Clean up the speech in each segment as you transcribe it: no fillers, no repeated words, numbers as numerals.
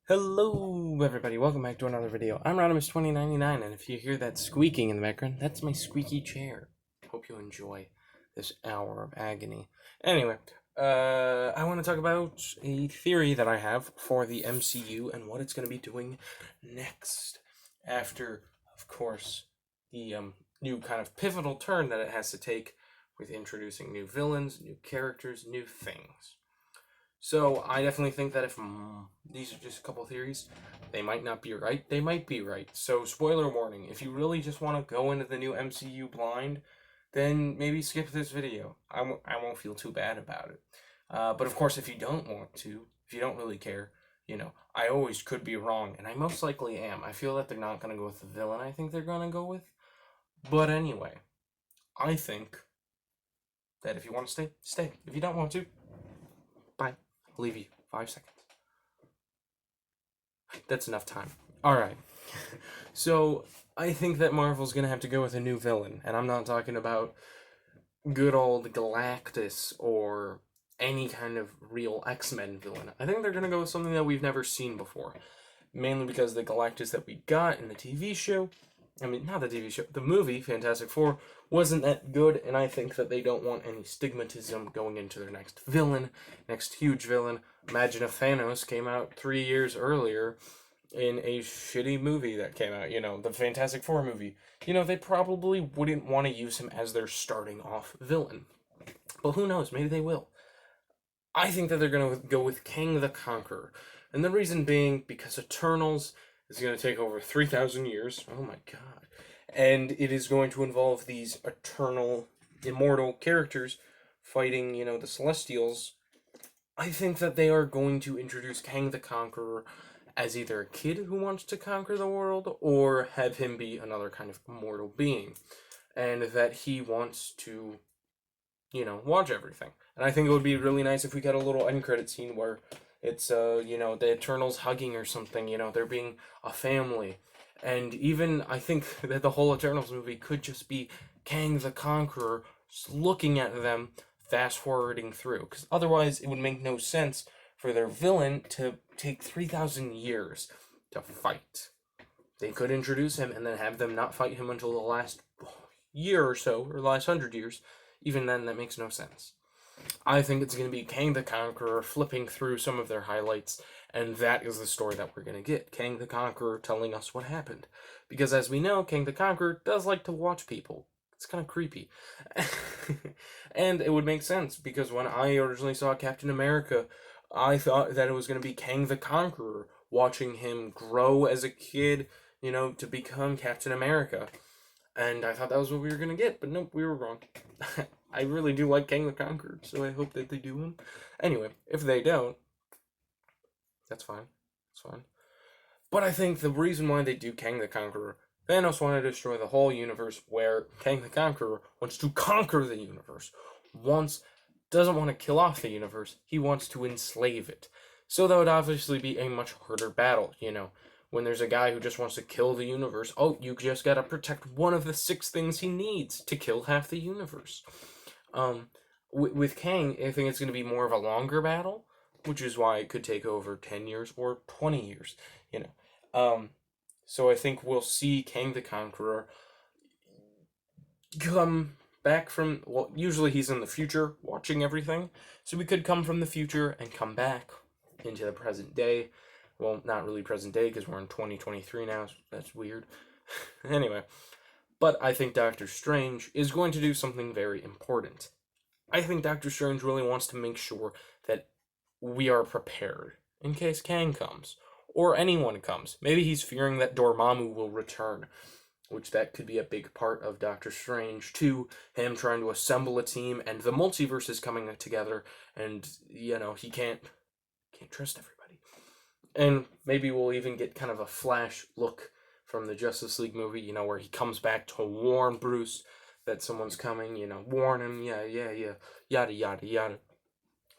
Hello everybody, welcome back to another video. I'm Rodimus2099, and if you hear that squeaking in the background, that's my squeaky chair. Hope you enjoy this hour of agony. Anyway, I want to talk about a theory that I have for the MCU and what it's going to be doing next. After, of course, the new kind of pivotal turn that it has to take with introducing new villains, new characters, new things. So I definitely think that if these are just a couple theories, they might not be right. They might be right. So spoiler warning, if you really just want to go into the new MCU blind, then maybe skip this video. I won't feel too bad about it. But of course, if you don't want to, if you don't really care, I always could be wrong, and I most likely am. I feel that they're not going to go with the villain I think they're going to go with. But anyway, I think that if you want to stay, stay. If you don't want to, bye. I'll leave you 5 seconds. That's enough time. Alright. So, I think that Marvel's gonna have to go with a new villain. And I'm not talking about good old Galactus or any kind of real X-Men villain. I think they're gonna go with something that we've never seen before. Mainly because the Galactus that we got in the TV show, not the TV show, the movie, Fantastic Four, wasn't that good, and I think that they don't want any stigmatism going into their next villain, next huge villain. Imagine if Thanos came out 3 years earlier in a shitty movie that came out, the Fantastic Four movie. They probably wouldn't want to use him as their starting off villain. But who knows, maybe they will. I think that they're going to go with Kang the Conqueror. And the reason being, because Eternals is going to take over 3,000 years. Oh my god. And it is going to involve these eternal, immortal characters fighting, the Celestials. I think that they are going to introduce Kang the Conqueror as either a kid who wants to conquer the world, or have him be another kind of immortal being. And that he wants to, watch everything. And I think it would be really nice if we got a little end credit scene where it's, the Eternals hugging or something, they're being a family. And even, I think that the whole Eternals movie could just be Kang the Conqueror just looking at them, fast-forwarding through. Because otherwise, it would make no sense for their villain to take 3,000 years to fight. They could introduce him and then have them not fight him until the last year or so, or the last 100 years. Even then, that makes no sense. I think it's going to be Kang the Conqueror flipping through some of their highlights, and that is the story that we're going to get. Kang the Conqueror telling us what happened. Because as we know, Kang the Conqueror does like to watch people. It's kind of creepy. And it would make sense, because when I originally saw Captain America, I thought that it was going to be Kang the Conqueror, watching him grow as a kid, to become Captain America. And I thought that was what we were going to get, but nope, we were wrong. I really do like Kang the Conqueror, so I hope that they do him. Anyway, if they don't, that's fine. It's fine. But I think the reason why they do Kang the Conqueror, Thanos wanted to destroy the whole universe, where Kang the Conqueror wants to conquer the universe. Doesn't want to kill off the universe, he wants to enslave it. So that would obviously be a much harder battle, when there's a guy who just wants to kill the universe. Oh, you just gotta protect one of the 6 things he needs to kill half the universe. With Kang, I think it's going to be more of a longer battle, which is why it could take over 10 years or 20 years, So I think we'll see Kang the Conqueror come back from, usually he's in the future watching everything, so we could come from the future and come back into the present day. Well, not really present day, because we're in 2023 now, so that's weird. Anyway, but I think Doctor Strange is going to do something very important. I think Doctor Strange really wants to make sure that we are prepared in case Kang comes, or anyone comes. Maybe he's fearing that Dormammu will return, which that could be a big part of Doctor Strange, too. Him trying to assemble a team, and the multiverse is coming together, and, he can't trust everybody. And maybe we'll even get kind of a flash look from the Justice League movie, where he comes back to warn Bruce that someone's coming, warn him, yada, yada, yada.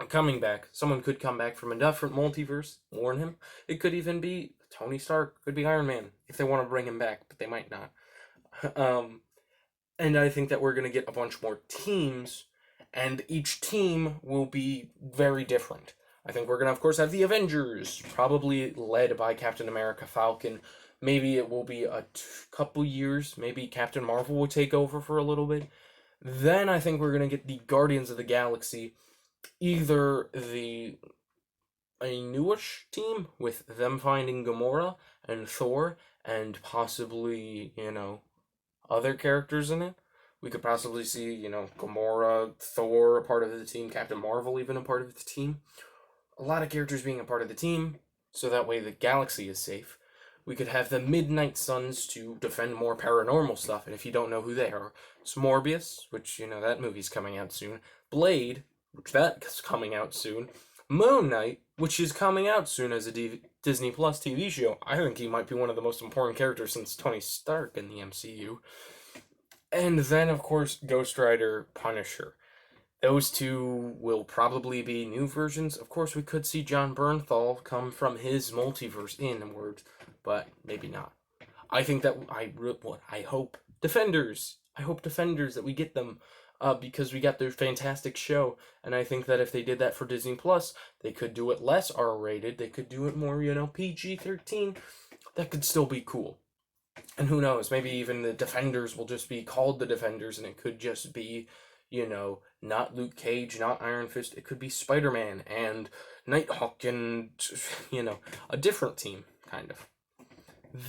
Coming back. Someone could come back from a different multiverse, warn him. It could even be Tony Stark, could be Iron Man, if they want to bring him back, but they might not. And I think that we're going to get a bunch more teams, and each team will be very different. I think we're going to, of course, have the Avengers, probably led by Captain America, Falcon. Maybe it will be a couple years. Maybe Captain Marvel will take over for a little bit. Then I think we're going to get the Guardians of the Galaxy, either a newish team with them finding Gamora and Thor and possibly, other characters in it. We could possibly see, Gamora, Thor a part of the team, Captain Marvel even a part of the team. A lot of characters being a part of the team, so that way the galaxy is safe. We could have the Midnight Suns to defend more paranormal stuff, and if you don't know who they are, it's Morbius, which, that movie's coming out soon. Blade, which that's coming out soon. Moon Knight, which is coming out soon as a Disney Plus TV show. I think he might be one of the most important characters since Tony Stark in the MCU. And then, of course, Ghost Rider, Punisher. Those two will probably be new versions. Of course, we could see John Bernthal come from his multiverse inwards, but maybe not. I think that I hope Defenders. I hope Defenders that we get them, because we got their fantastic show, and I think that if they did that for Disney Plus, they could do it less R-rated. They could do it more, PG-13. That could still be cool. And who knows? Maybe even the Defenders will just be called the Defenders, and it could just be, not Luke Cage, not Iron Fist. It could be Spider-Man and Nighthawk and, a different team, kind of.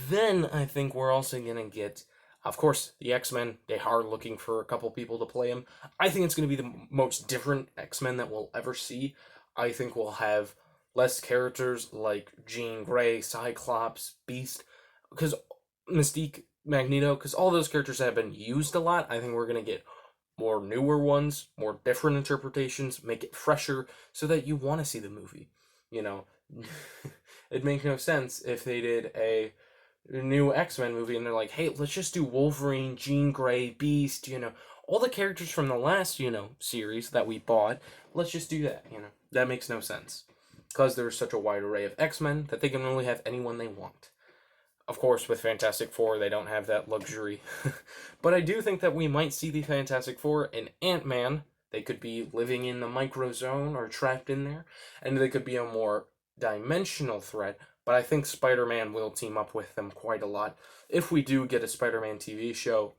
Then I think we're also going to get, of course, the X-Men. They are looking for a couple people to play them. I think it's going to be the most different X-Men that we'll ever see. I think we'll have less characters like Jean Grey, Cyclops, Beast, because Mystique, Magneto, because all those characters have been used a lot. I think we're going to get more newer ones, more different interpretations, make it fresher so that you want to see the movie. It'd make no sense if they did a new X-Men movie and they're like, hey, let's just do Wolverine, Jean Grey, Beast, all the characters from the last, series that we bought. Let's just do that, That makes no sense. Because there's such a wide array of X-Men that they can really have anyone they want. Of course, with Fantastic Four, they don't have that luxury. But I do think that we might see the Fantastic Four in Ant-Man. They could be living in the microzone or trapped in there. And they could be a more dimensional threat. But I think Spider-Man will team up with them quite a lot if we do get a Spider-Man TV show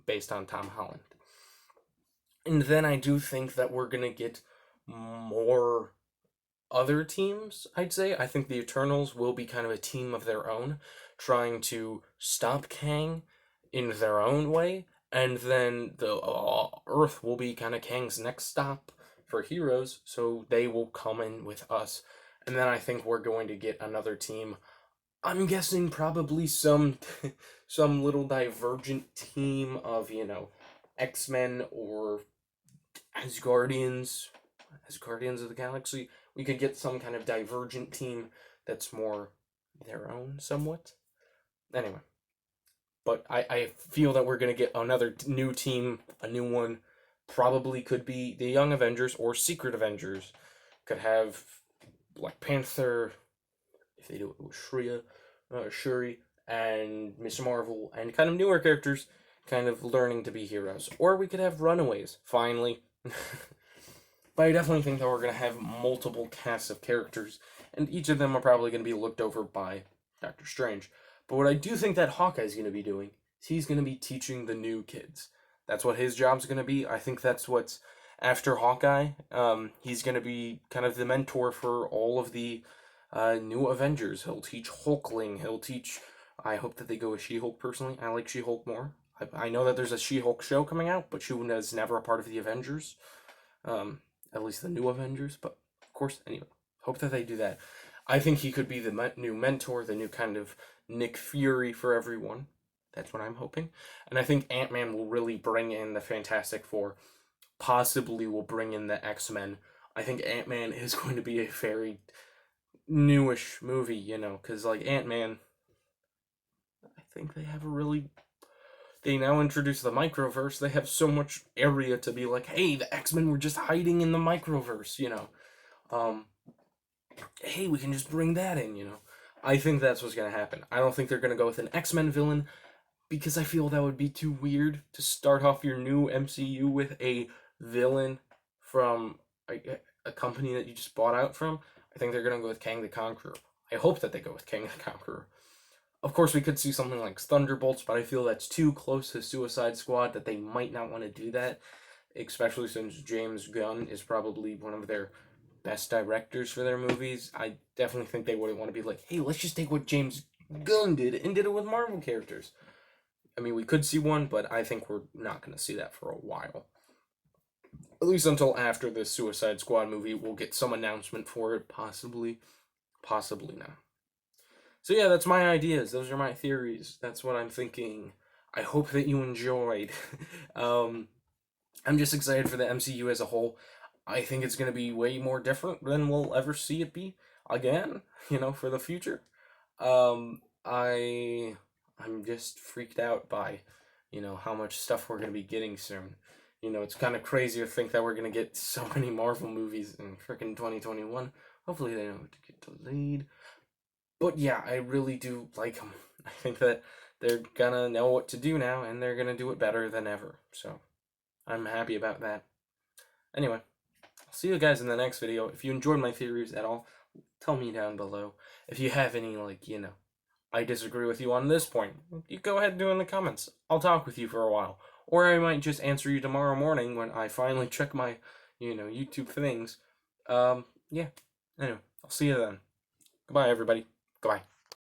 based on Tom Holland. And then I do think that we're going to get more other teams, I'd say. I think the Eternals will be kind of a team of their own, trying to stop Kang in their own way, and then the Earth will be kind of Kang's next stop for heroes, so they will come in with us. And then I think we're going to get another team. I'm guessing probably some little divergent team of, X-Men or Asgardians of the Galaxy. We could get some kind of divergent team that's more their own, somewhat. Anyway. But I feel that we're going to get another new team, a new one. Probably could be the Young Avengers or Secret Avengers. Could have Black Panther, if they do it with Shuri, and Miss Marvel, and kind of newer characters kind of learning to be heroes. Or we could have Runaways, finally. But I definitely think that we're going to have multiple casts of characters, and each of them are probably going to be looked over by Doctor Strange. But what I do think that Hawkeye's going to be doing is he's going to be teaching the new kids. That's what his job's going to be. I think that's what's after Hawkeye. He's going to be kind of the mentor for all of the new Avengers. He'll teach Hulkling. He'll teach... I hope that they go with She-Hulk, personally. I like She-Hulk more. I know that there's a She-Hulk show coming out, but she was never a part of the Avengers. At least the new Avengers, but of course, anyway, hope that they do that. I think he could be the new mentor, the new kind of Nick Fury for everyone. That's what I'm hoping. And I think Ant-Man will really bring in the Fantastic Four. Possibly will bring in the X-Men. I think Ant-Man is going to be a very newish movie, because like Ant-Man, I think they have a really... They now introduce the microverse. They have so much area to be like, hey, the X-Men were just hiding in the microverse, Hey, we can just bring that in, I think that's what's going to happen. I don't think they're going to go with an X-Men villain, because I feel that would be too weird to start off your new MCU with a villain from... a company that you just bought out from, I think they're gonna go with Kang the Conqueror. I hope that they go with Kang the Conqueror. Of course, we could see something like Thunderbolts, but I feel that's too close to Suicide Squad that they might not want to do that, especially since James Gunn is probably one of their best directors for their movies. I definitely think they wouldn't want to be like, hey, let's just take what James Gunn did and did it with Marvel characters. I mean, we could see one, but I think we're not going to see that for a while. At least until after the Suicide Squad movie, we'll get some announcement for it, possibly. Possibly not. So yeah, that's my ideas. Those are my theories. That's what I'm thinking. I hope that you enjoyed. um, I'm just excited for the MCU as a whole. I think it's going to be way more different than we'll ever see it be again, for the future. I'm just freaked out by, how much stuff we're going to be getting soon. It's kind of crazy to think that we're going to get so many Marvel movies in freaking 2021. Hopefully they don't get delayed. But yeah, I really do like them. I think that they're gonna know what to do now, and they're gonna do it better than ever. So I'm happy about that. Anyway, I'll see you guys in the next video. If you enjoyed my theories at all, tell me down below. If you have any, I disagree with you on this point, you go ahead and do it in the comments. I'll talk with you for a while. Or I might just answer you tomorrow morning when I finally check my, YouTube things. Yeah. Anyway, I'll see you then. Goodbye, everybody. Goodbye.